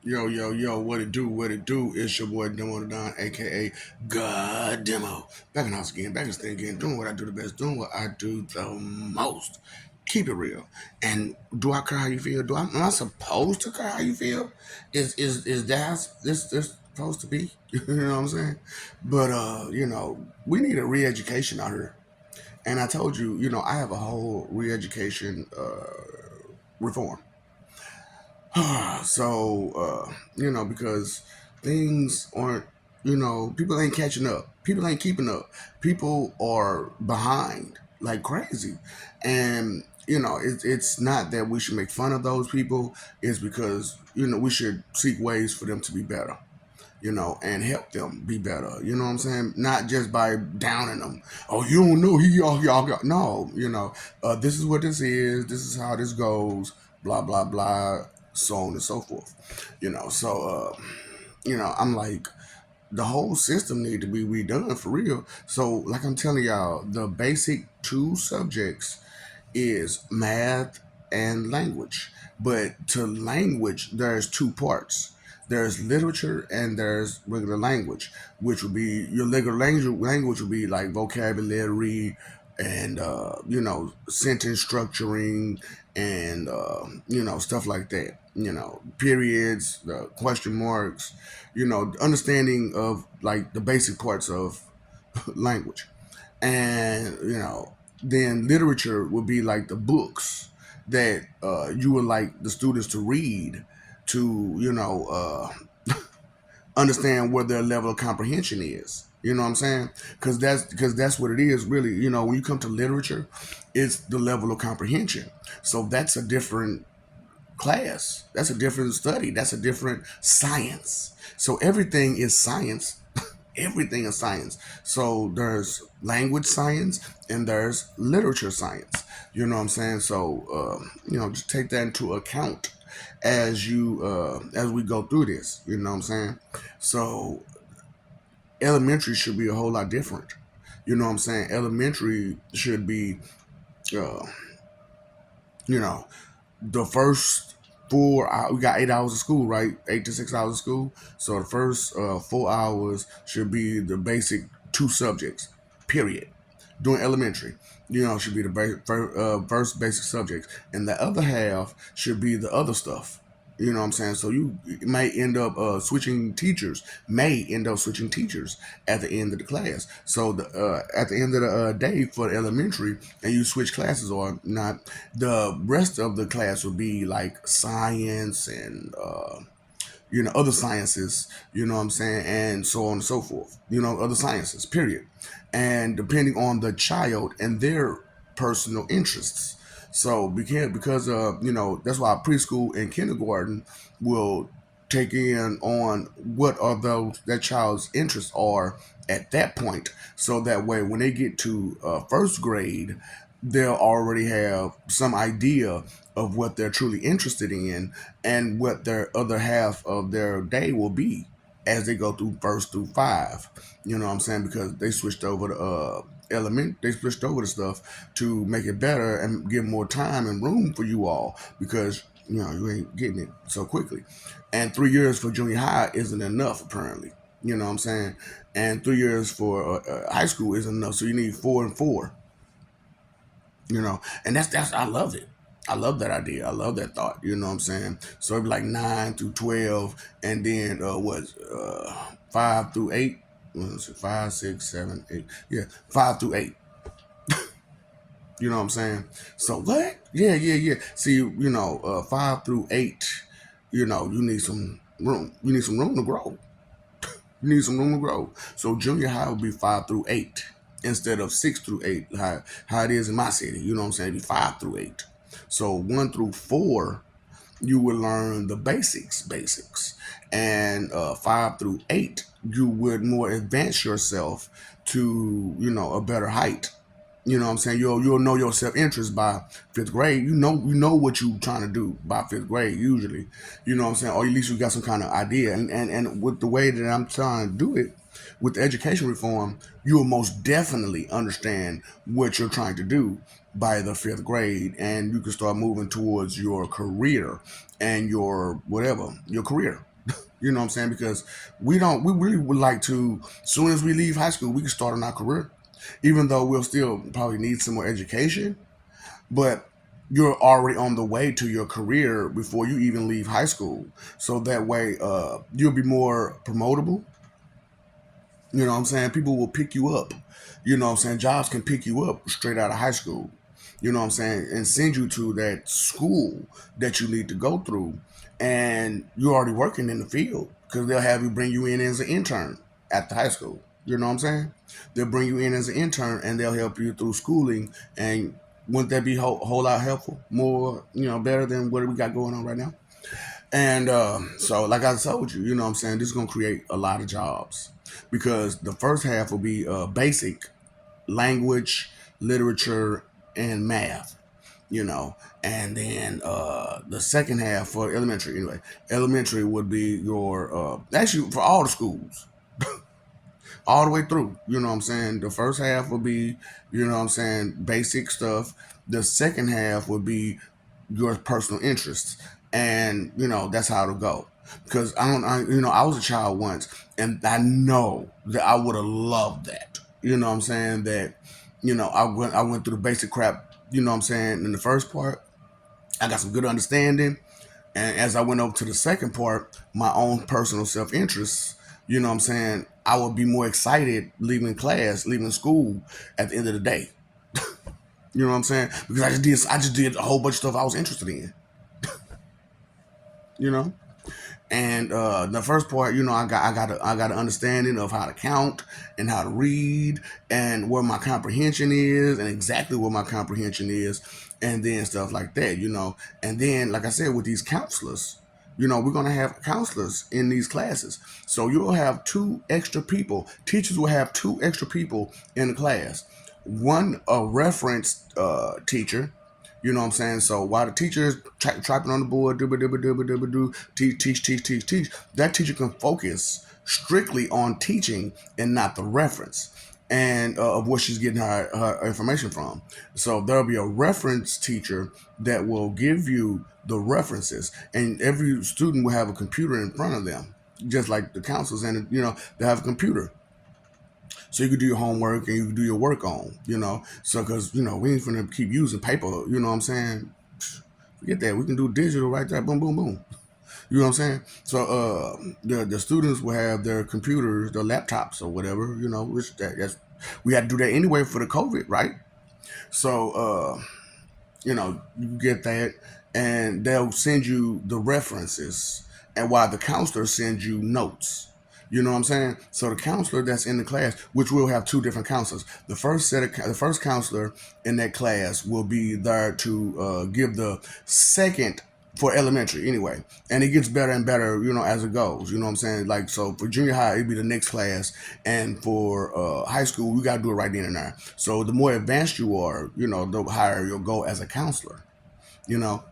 Yo, yo, yo, what it do, what it do? It's your boy Demo the Don, aka God Demo. Back in the house again, back in the thing again, doing what I do the best, doing what I do the most. Keep it real. And do I care how you feel? Am I supposed to care how you feel? Is that this supposed to be? You know what I'm saying? But we need a re-education out here. And I told you, I have a whole re-education reform. Because things aren't, people ain't catching up. People ain't keeping up. People are behind like crazy. And, it's not that we should make fun of those people. It's because, we should seek ways for them to be better, and help them be better. You know what I'm saying? Not just by downing them. Oh, you don't know, y'all got. No, this is what this is. This is how this goes. Blah, blah, blah, so on and so forth. I'm like, the whole system need to be redone for real. So, like I'm telling y'all, the basic two subjects is math and language. But to language, there's two parts. There's literature and there's regular language, which would be your regular language would be like vocabulary and sentence structuring and stuff like that. Periods, the question marks, understanding of like the basic parts of language. And then literature would be like the books that you would like the students to read to understand where their level of comprehension is. You know what I'm saying? Because that's what it is really. When you come to literature, it's the level of comprehension. So that's a different class. That's a different study. That's a different science. So everything is science. Everything is science. So there's language science and there's literature science. You know what I'm saying? So just take that into account as we go through this. You know what I'm saying? So elementary should be a whole lot different. You know what I'm saying? Elementary should be, uh, you know, the first 4 hours, we got 8 hours of school, right? 8 to 6 hours of school. So the first 4 hours should be the basic two subjects, period. During elementary, should be the first basic subjects, and the other half should be the other stuff. You know what I'm saying? So you may end up switching teachers. May end up switching teachers at the end of the class. So at the end of the day for elementary, and you switch classes or not, the rest of the class would be like science and other sciences. You know what I'm saying, and so on and so forth. Other sciences. Period. And depending on the child and their personal interests. So because that's why preschool and kindergarten will take in on what are those that child's interests are at that point, so that way when they get to first grade, they'll already have some idea of what they're truly interested in and what their other half of their day will be as they go through first through five. You know what I'm saying? Because they switched over to they switched over the stuff to make it better and give more time and room for you all because you ain't getting it so quickly. And 3 years for junior high isn't enough apparently. You know what I'm saying? And 3 years for high school isn't enough, so you need 4 and 4. And that's I love it. I love that idea. I love that thought. You know what I'm saying? So it'd be like 9 through 12, and then 5 through 8. What 5, 6, 7, 8? Yeah, 5 through 8. You know what I'm saying? So what? Yeah, yeah, yeah. See, 5 through 8. You need some room. You need some room to grow. You need some room to grow. So junior high would be 5 through 8 instead of 6 through 8, how it is in my city. You know what I'm saying? It'd be 5 through 8. So 1 through 4, you would learn the basics, and 5 through 8, you would more advance yourself to a better height. You know what I'm saying? You'll know your self interest by fifth grade. You know what you're trying to do by fifth grade usually. You know what I'm saying? Or at least you got some kind of idea. And with the way that I'm trying to do it with the education reform, you will most definitely understand what you're trying to do by the fifth grade, and you can start moving towards your career and your whatever your career. You know what I'm saying? Because we really would like to, as soon as we leave high school, we can start on our career, even though we'll still probably need some more education. But you're already on the way to your career before you even leave high school. So that way, you'll be more promotable. You know what I'm saying? People will pick you up. You know what I'm saying? Jobs can pick you up straight out of high school. You know what I'm saying? And send you to that school that you need to go through. And you're already working in the field because they'll have you bring you in as an intern at the high school. You know what I'm saying? They'll bring you in as an intern and they'll help you through schooling. And wouldn't that be whole lot helpful? More, better than what we got going on right now? And so, like I told you, you know what I'm saying, this is going to create a lot of jobs because the first half will be basic language, literature, and math, and then the second half for elementary, anyway, elementary would be your, actually, for all the schools, all the way through, you know what I'm saying? The first half will be, you know what I'm saying, basic stuff. The second half would be your personal interests, and that's how it'll go. Because I was a child once, and I know that I would have loved that. You know what I'm saying? That I went through the basic crap. You know what I'm saying? In the first part, I got some good understanding, and as I went over to the second part, my own personal self interests. You know what I'm saying? I would be more excited leaving school at the end of the day. You know what I'm saying? Because I just did a whole bunch of stuff I was interested in. You know. And the first part, I got an understanding of how to count and how to read and where my comprehension is and exactly where my comprehension is, and then stuff like that, And then, like I said, with these counselors, we're gonna have counselors in these classes, so you'll have two extra people. Teachers will have two extra people in the class. One a reference teacher, you know what I'm saying? So while the teacher is typing on the board, teach, that teacher can focus strictly on teaching and not the reference and of where she's getting her information from. So there'll be a reference teacher that will give you the references, and every student will have a computer in front of them, just like the counselors, and they have a computer so you can do your homework and you can do your work on, So, because, we ain't finna keep using paper, you know what I'm saying? Forget that. We can do digital right there. Boom, boom, boom. You know what I'm saying? So, the students will have their computers, their laptops or whatever, which that's, we had to do that anyway for the COVID, right? So, you get that, and they'll send you the references, and while the counselor sends you notes. You know what I'm saying? So the counselor that's in the class, which will have two different counselors. The first counselor in that class will be there to give the second for elementary anyway, and it gets better and better, as it goes. You know what I'm saying? Like, so for junior high, it'd be the next class, and for high school, we gotta do it right then and there. So the more advanced you are, the higher you'll go as a counselor. You know,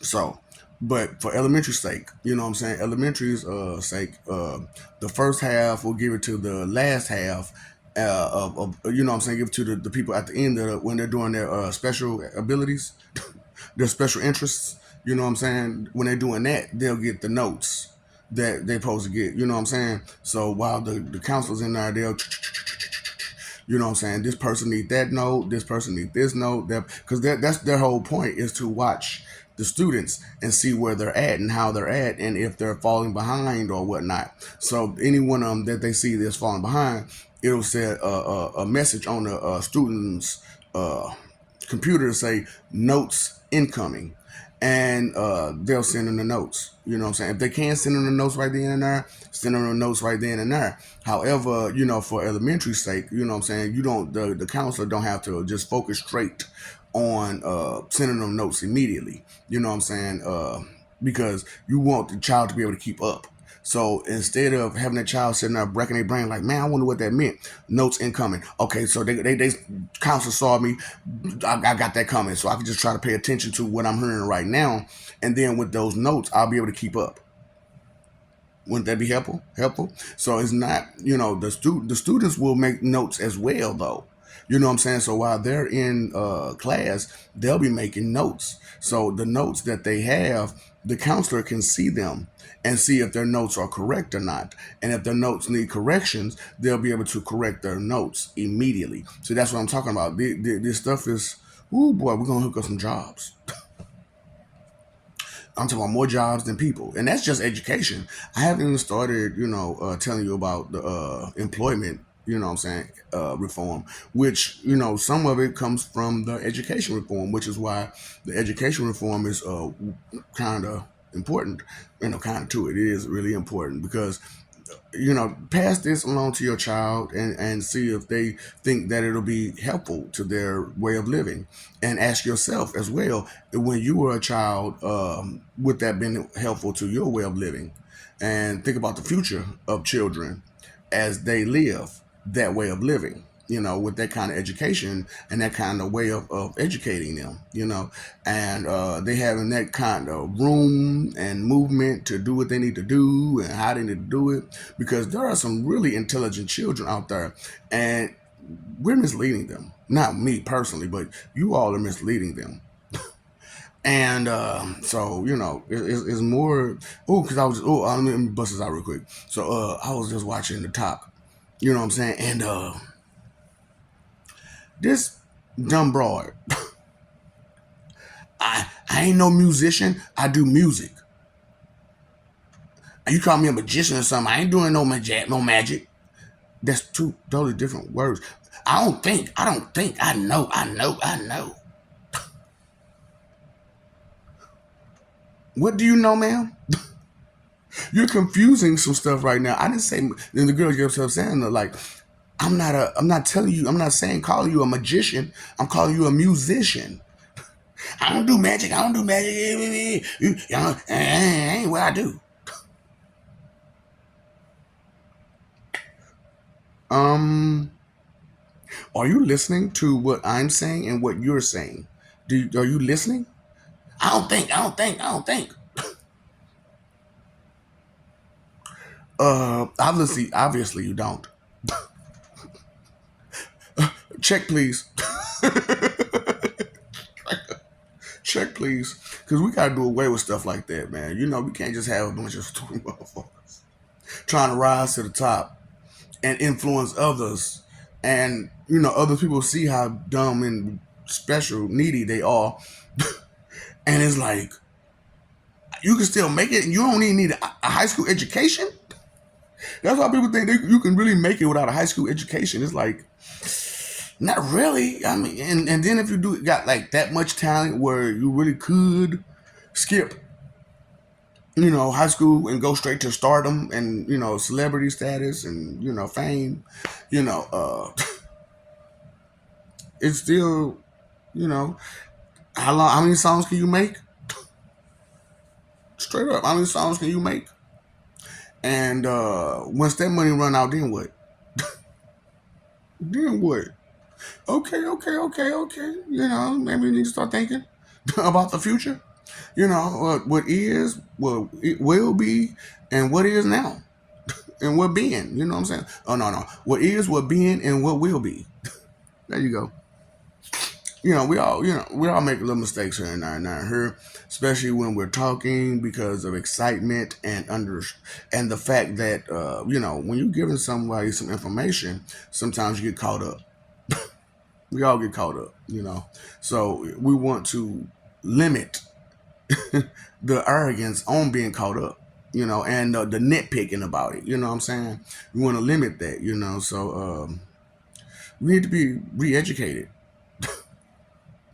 so, but for elementary sake, you know what I'm saying? Elementary's sake, the first half will give it to the last half of you know what I'm saying, give it to the people at the end when they're doing their special abilities, their special interests. You know what I'm saying? When they're doing that, they'll get the notes that they're supposed to get. You know what I'm saying? So while the counselors in there, they'll you know what I'm saying? This person need that note. This person need this note. That because that's their whole point is to watch the students and see where they're at and how they're at and if they're falling behind or whatnot. So any one of them that they see that's falling behind, it'll say a message on the student's computer to say notes incoming, and they'll send them the notes. You know what I'm saying? If they can send them the notes right then and there, send them the notes right then and there. However, for elementary sake, you know what I'm saying, you don't the counselor don't have to just focus straight on sending them notes immediately. You know what I'm saying? Because you want the child to be able to keep up. So instead of having that child sitting there breaking their brain like, man, I wonder what that meant. Notes incoming. Okay, so they counselor saw me. I got that coming. So I can just try to pay attention to what I'm hearing right now. And then with those notes, I'll be able to keep up. Wouldn't that be helpful? So it's not, the students will make notes as well though. You know what I'm saying? So while they're in class, they'll be making notes. So the notes that they have, the counselor can see them and see if their notes are correct or not. And if their notes need corrections, they'll be able to correct their notes immediately. So that's what I'm talking about. This stuff is, ooh boy, we're gonna hook up some jobs. I'm talking about more jobs than people, and that's just education. I haven't even started, telling you about the employment. You know what I'm saying? Reform, which some of it comes from the education reform, which is why the education reform is kind of important. Kind of too. It is really important because pass this along to your child and see if they think that it'll be helpful to their way of living. And ask yourself as well, when you were a child, would that been helpful to your way of living? And think about the future of children as they live that way of living, with that kind of education and that kind of way of educating them, and they having that kind of room and movement to do what they need to do and how they need to do it, because there are some really intelligent children out there, and we're misleading them. Not me personally, but you all are misleading them. And so it's more. Oh, because I was. Oh, let me bust this out real quick. So I was just watching the top. You know what I'm saying? And this dumb broad. I ain't no musician. I do music. And you call me a magician or something. I ain't doing no magic. That's two totally different words. I don't think. I don't think. I know. I know. I know. What do you know, ma'am? You're confusing some stuff right now. I didn't say. Then the girl gets upset saying like, I'm not telling you. I'm not saying calling you a magician. I'm calling you a musician. I don't do magic. I don't do magic. Ain't what I do. Um, are you listening to what I'm saying and what you're saying? Are you listening? I don't think. I don't think. I don't think. Obviously you don't. Check, please. Check, please. Because we got to do away with stuff like that, man. We can't just have a bunch of stupid motherfuckers trying to rise to the top and influence others. And, other people see how dumb and special, needy they are. And it's like, you can still make it and you don't even need a high school education. That's why people think you can really make it without a high school education. It's like, not really. I mean, and then if you got like that much talent where you really could skip, high school and go straight to stardom and, celebrity status and, fame, you know, uh, it's still, you know, how many songs can you make? Straight up, how many songs can you make? And once that money run out, then what? Then what? Okay, okay, okay, okay. Maybe you need to start thinking about the future. What is, what it will be, and what is now, and what being. You know what I'm saying? Oh no, no. What is, what being, and what will be. There you go. We all make little mistakes here and there and there here, especially when we're talking because of excitement and the fact that when you're giving somebody some information, sometimes you get caught up. We all get caught up. So we want to limit the arrogance on being caught up, and the nitpicking about it. You know what I'm saying? We want to limit that, So we need to be re-educated.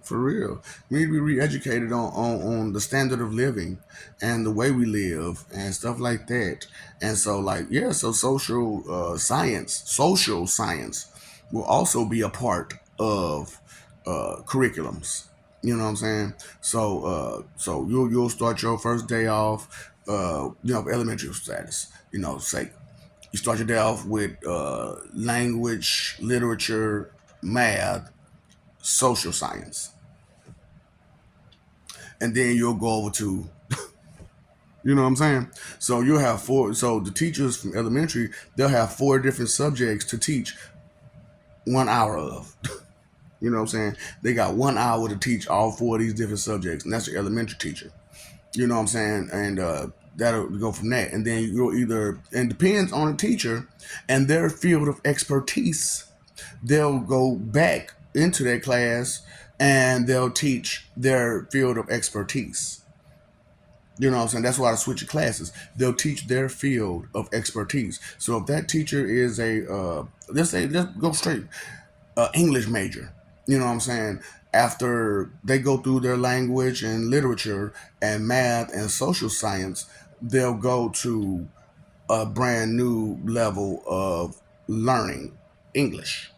For real, we need to be re-educated on the standard of living and the way we live and stuff like that. And so, like, yeah, so social science will also be a part of curriculums. You know what I'm saying? So you'll start your first day off, elementary status. Say you start your day off with language, literature, math, social science, and then you'll go over to, you know what I'm saying? So you'll have four. So the teachers from elementary, they'll have four different subjects to teach 1 hour of. You know what I'm saying? They got 1 hour to teach all four of these different subjects, and that's your elementary teacher. You know what I'm saying? And that'll go from that. And then you'll either, and depends on the teacher and their field of expertise, they'll go back into their class and they'll teach their field of expertise. You know what I'm saying? That's why I switch your classes. They'll teach their field of expertise. So if that teacher is let's go straight, English major. You know what I'm saying? After they go through their language and literature and math and social science, they'll go to a brand new level of learning English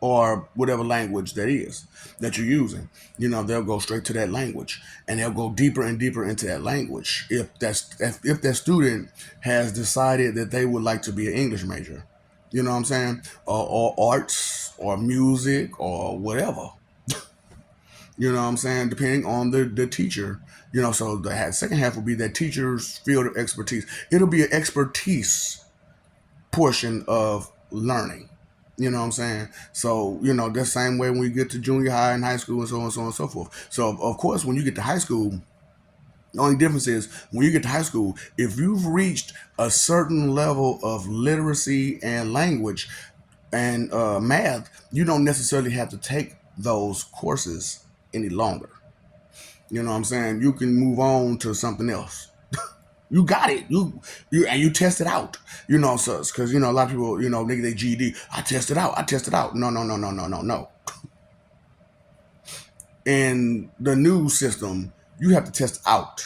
or whatever language that is that you're using. You know, they'll go straight to that language and they'll go deeper and deeper into that language if that student has decided that they would like to be an English major. You know what I'm saying? Or arts or music or whatever. You know what I'm saying? Depending on the teacher. You know, so the second half will be that teacher's field of expertise. It'll be an expertise portion of learning. You know what I'm saying? So, you know, the same way when we get to junior high and high school and so on and so on and so forth. So, of course, when you get to high school, the only difference is when you get to high school, if you've reached a certain level of literacy and language and math, you don't necessarily have to take those courses any longer. You know what I'm saying? You can move on to something else. You got it. You test it out. You know, so because you know a lot of people, you know, they get their GED. I test it out. I test it out. No, no, no, no, no, no, no. In the new system, you have to test out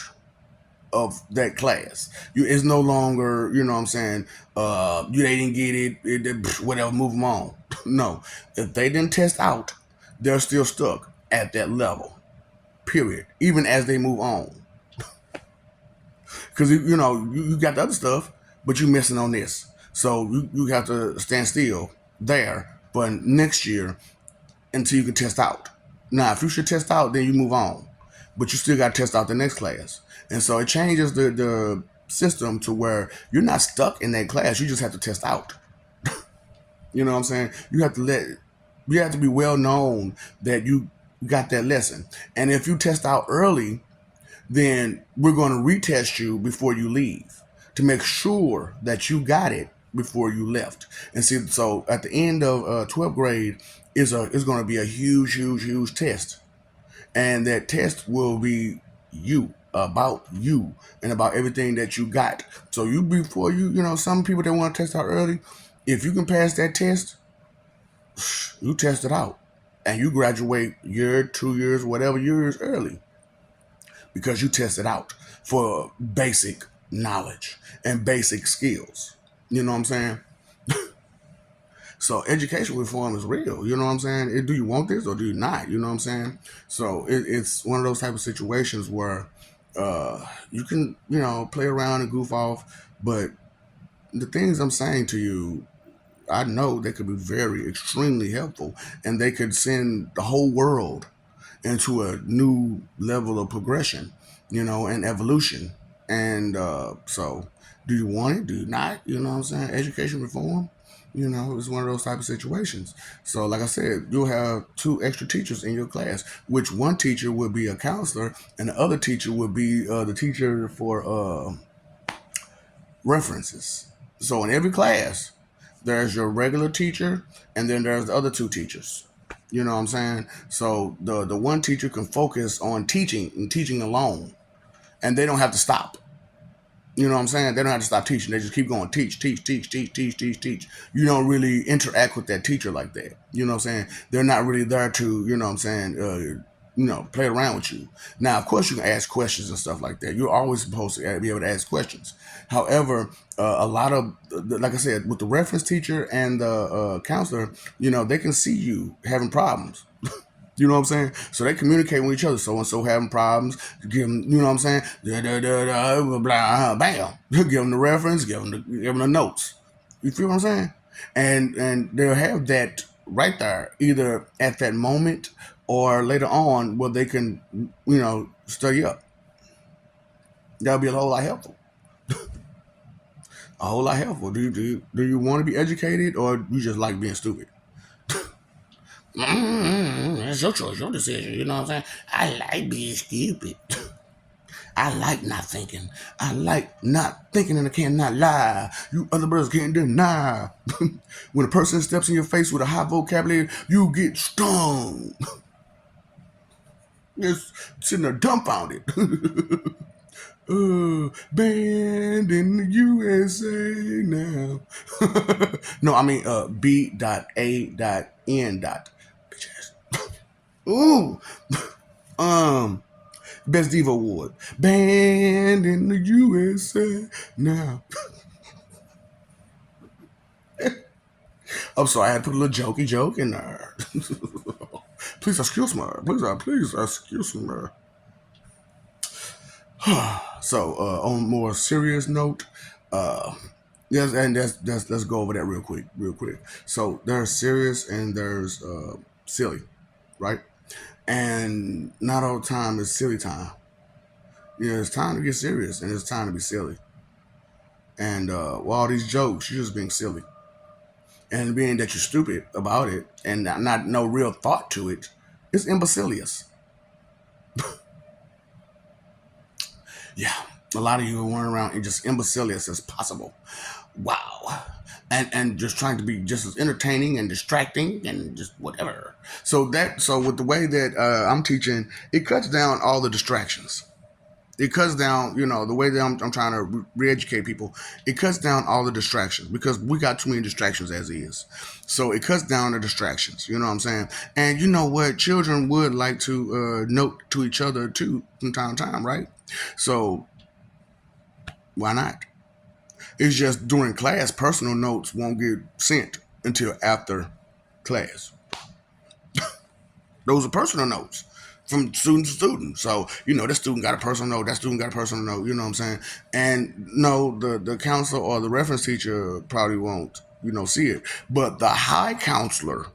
of that class. It's no longer, you know what I'm saying, they didn't get whatever, move them on. No. If they didn't test out, they're still stuck at that level. Period. Even as they move on. Because you know, you got the other stuff, but you're missing on this. So you have to stand still there for next year until you can test out. Now, if you should test out, then you move on. But you still got to test out the next class. And so it changes the system to where you're not stuck in that class. You just have to test out. You know what I'm saying? You have to be well known that you got that lesson. And if you test out early, then we're going to retest you before you leave to make sure that you got it before you left. And see, so at the end of 12th grade is going to be a huge, huge, huge test. And that test will be about you and about everything that you got. So before you know, some people that want to test out early, if you can pass that test, you test it out and you graduate year, 2 years, whatever years early because you test it out for basic knowledge and basic skills. You know what I'm saying? So education reform is real. You know what I'm saying? Do you want this or do you not? You know what I'm saying? So it's one of those type of situations where you can, you know, play around and goof off, but the things I'm saying to you, I know they could be very extremely helpful, and they could send the whole world into a new level of progression, you know, and evolution. And so, do you want it? Do you not? You know what I'm saying? Education reform, you know, it's one of those type of situations. So, like I said, you'll have two extra teachers in your class, which one teacher will be a counselor, and the other teacher will be the teacher for references. So, in every class, there's your regular teacher, and then there's the other two teachers. You know what I'm saying? So the one teacher can focus on teaching and teaching alone, and they don't have to stop. You know what I'm saying? They don't have to stop teaching. They just keep going, teach, teach, teach, teach, teach, teach, teach. You don't really interact with that teacher like that. You know what I'm saying? They're not really there to, you know what I'm saying, play around with you. Now, of course, you can ask questions and stuff like that. You're always supposed to be able to ask questions. However, a lot of, like I said, with the reference teacher and the counselor, you know, they can see you having problems. You know what I'm saying? So they communicate with each other. So and so having problems, give them, you know what I'm saying? Bam. Give them the reference, give them the notes. You feel what I'm saying? And they'll have that right there, either at that moment or later on, where they can, you know, study up. That'll be a whole lot helpful. A whole lot helpful. Do you want to be educated, or you just like being stupid? It's your choice, your decision. You know what I'm saying? I like being stupid. I like not thinking. I like not thinking and I cannot lie. You other brothers can't deny. When a person steps in your face with a high vocabulary, you get stung. Just sitting there dumbfounded. Banned in the USA now. No, I mean B.A.N. Bitch ass. Ooh. Um, Best Diva Award. Banned in the USA now. I'm sorry, I had to put a little jokey joke in there. Please excuse me. Please excuse me. So, on a more serious note, yes, and let's go over that real quick. So there's serious and there's silly, right? And not all the time is silly time. You know, it's time to get serious and it's time to be silly. And with all these jokes, you're just being silly. And being that you're stupid about it and not no real thought to it, it's imbecilious. Yeah, a lot of you are running around and just imbecilious as possible. Wow. And just trying to be just as entertaining and distracting and just whatever. So with the way that I'm teaching, it cuts down all the distractions. It cuts down, the way that I'm trying to re-educate people. It cuts down all the distractions because we got too many distractions as is. So it cuts down the distractions. You know what I'm saying? And you know what? Children would like to note to each other too from time to time, right? So why not? It's just during class, personal notes won't get sent until after class. Those are personal notes from student to student. So, this student got a personal note, that student got a personal note, you know what I'm saying? And no, the counselor or the reference teacher probably won't, see it. But the high counselor,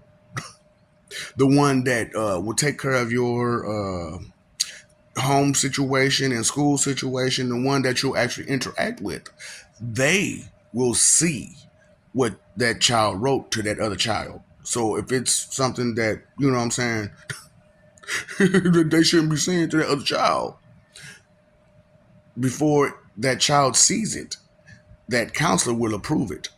the one that will take care of your home situation and school situation, the one that you'll actually interact with, they will see what that child wrote to that other child. So if it's something that, you know what I'm saying, that they shouldn't be saying to that other child, before that child sees it, that counselor will approve it.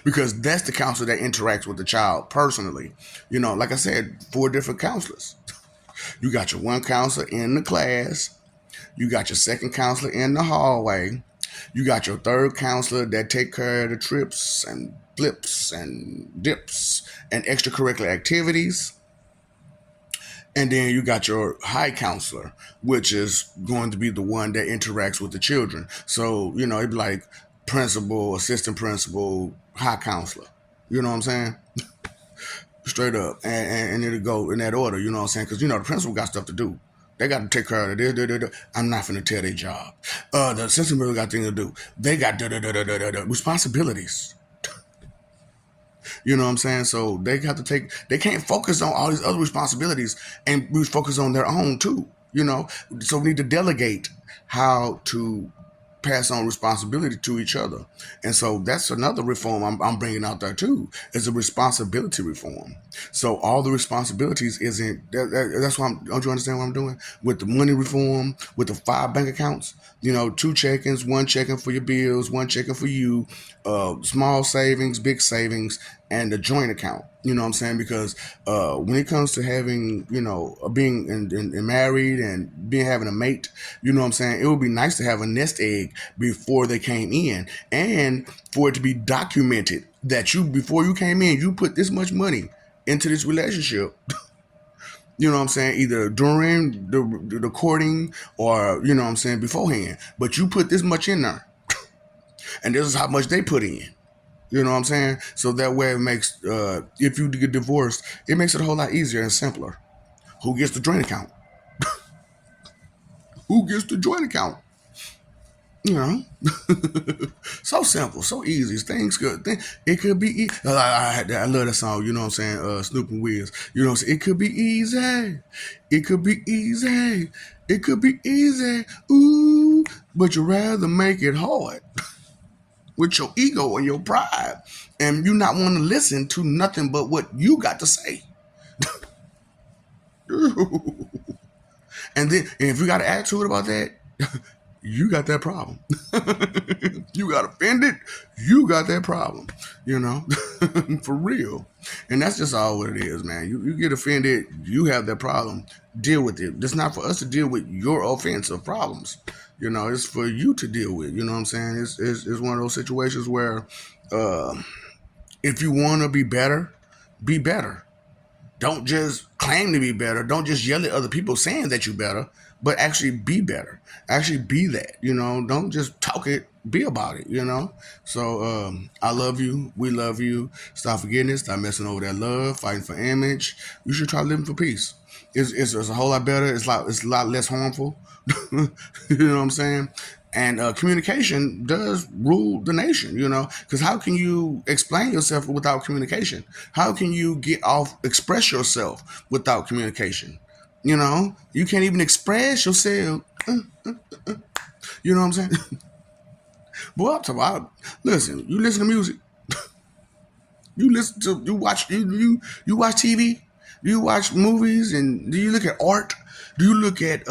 Because that's the counselor that interacts with the child personally. Like I said, 4 different counselors. You got your one counselor in the class. You got your second counselor in the hallway. You got your third counselor that take care of the trips and flips and dips and extracurricular activities. And then you got your high counselor, which is going to be the one that interacts with the children. So, it'd be like principal, assistant principal, high counselor. You know what I'm saying? Straight up. And it'll go in that order, you know what I'm saying? Because, the principal got stuff to do. They got to take care of it. I'm not finna tell their job. The assistant really got things to do. They got responsibilities. You know what I'm saying? So they can't focus on all these other responsibilities and be focused on their own too. So we need to delegate how to pass on responsibility to each other. And so that's another reform I'm bringing out there too, is a responsibility reform. So all the responsibilities that's why don't you understand what I'm doing? With the money reform, with the 5 bank accounts, 2 check-ins, 1 check-in for your bills, 1 check-in for you, small savings, big savings, and a joint account. You know what I'm saying? Because when it comes to having, being and married and having a mate, you know what I'm saying? It would be nice to have a nest egg before they came in, and for it to be documented that before you came in, you put this much money into this relationship. You know what I'm saying? Either during the courting or, you know what I'm saying, beforehand. But you put this much in there. And this is how much they put in. You know what I'm saying? So that way it makes, if you get divorced, it makes it a whole lot easier and simpler. Who gets the joint account? Who gets the joint account? So simple, so easy. Things good. It could be easy. I love that song. You know what I'm saying? Snoop and Wiz. You know what I'm saying? It could be easy. It could be easy. It could be easy. Ooh, but you'd rather make it hard. with your ego and your pride, and you not want to listen to nothing but what you got to say. And then and if you got an attitude about that, you got that problem. You got offended, you got that problem, you know, for real. And that's just all what it is, man. You get offended, you have that problem, deal with it. It's not for us to deal with your offensive problems. You know, it's for you to deal with. You know what I'm saying? It's one of those situations where uh, if you want to be better, be better. Don't just claim to be better. Don't just yell at other people saying that you're better, but actually be better. Actually be that. You know, don't just talk it. Be about it. You know. So I love you. We love you. Stop forgetting it. Stop messing over that love. Fighting for image. You should try living for peace. It's a whole lot better. It's a lot less harmful. You know what I'm saying? And communication does rule the nation, you know, because how can you explain yourself without communication? How can you express yourself without communication? You know, you can't even express yourself. You know what I'm saying? Boy, I'm talking about, listen, you listen to music, you watch TV, do you watch movies, and do you look at art? Do you look at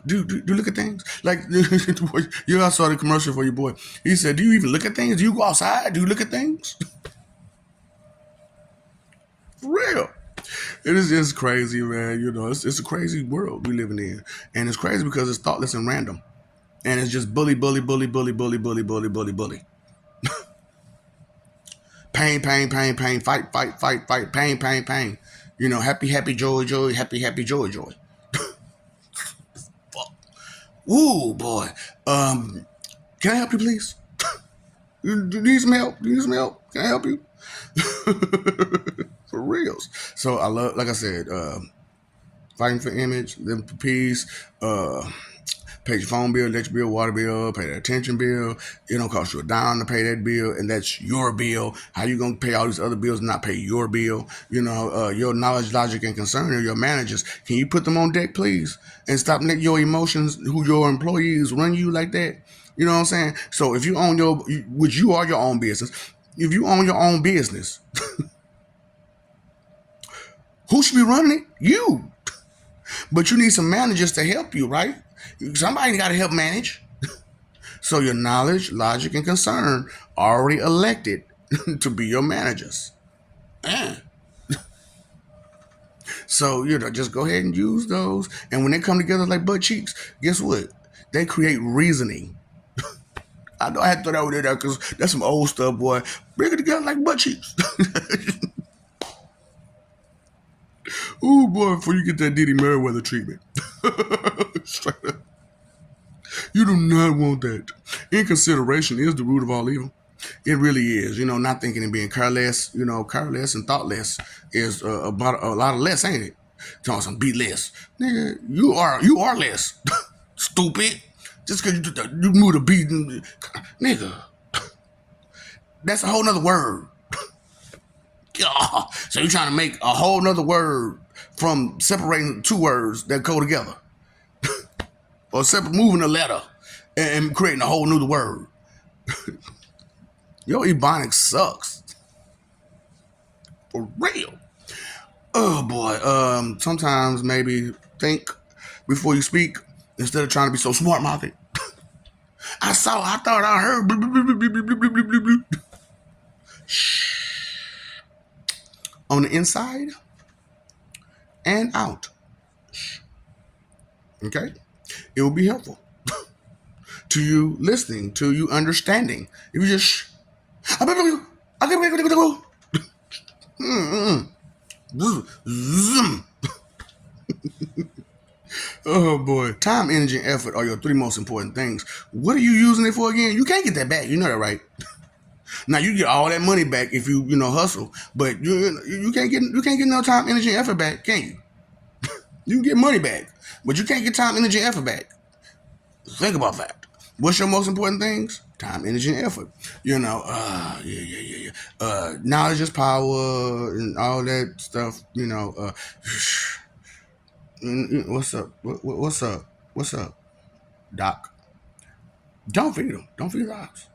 do you look at things like you all saw the commercial for your boy? He said, "Do you even look at things? Do you go outside? Do you look at things?" For real, it is just crazy, man. You know, it's a crazy world we living in, and it's crazy because it's thoughtless and random, and it's just bully, bully, bully, bully, bully, bully, bully, bully, bully. Pain, pain, pain, pain, fight, fight, fight, fight, pain, pain, pain. You know, happy, happy, joy, joy, happy, happy, joy, joy. Fuck. Ooh, boy. Can I help you, please? Do you need some help? Do you need some help? Can I help you? For reals. So I love, like I said, fighting for image, living for peace, pay your phone bill, electric bill, water bill, pay that attention bill. It don't cost you a dime to pay that bill, and that's your bill. How you gonna pay all these other bills and not pay your bill? You know, your knowledge, logic, and concern are your managers. Can you put them on deck, please, and stop letting your emotions, who your employees, run you like that? You know what I'm saying? So if you own which you are your own business, if you own your own business, who should be running it? You. But you need some managers to help you, right? Somebody got to help manage. So your knowledge, logic, and concern are already elected to be your managers. Eh. So, you know, just go ahead and use those. And when they come together like butt cheeks, guess what? They create reasoning. I know I had to throw that over there because that's some old stuff, boy. Bring it together like butt cheeks. Ooh, boy, before you get that Diddy Merriweather treatment. Straight up. You do not want that. Inconsideration is the root of all evil. It really is. You know, not thinking and being careless. You know, careless and thoughtless is about a lot of less, ain't it? Talking some be less, nigga. You are less. Stupid. Just because you moved a beat, nigga. That's a whole nother word. So you're trying to make a whole nother word from separating two words that go together, or moving a letter and creating a whole new word. Your Ebonics sucks. For real. Oh boy. Sometimes maybe think before you speak instead of trying to be so smart mouthed. I thought I heard. Shh. On the inside and out. Shh. Okay? It will be helpful to you listening, to you understanding. If you just shh. Oh boy. Time, energy, and effort are your three most important things. What are you using it for again? You can't get that back. You know that, right? Now you get all that money back if you hustle, but you can't get no time, energy, and effort back, can you? You can get money back, but you can't get time, energy, and effort back. Think about that. What's your most important things? Time, energy, and effort. You know, yeah. Knowledge is power and all that stuff. You know, what's up? What's up? What's up, Doc? Don't feed them. Don't feed the ox.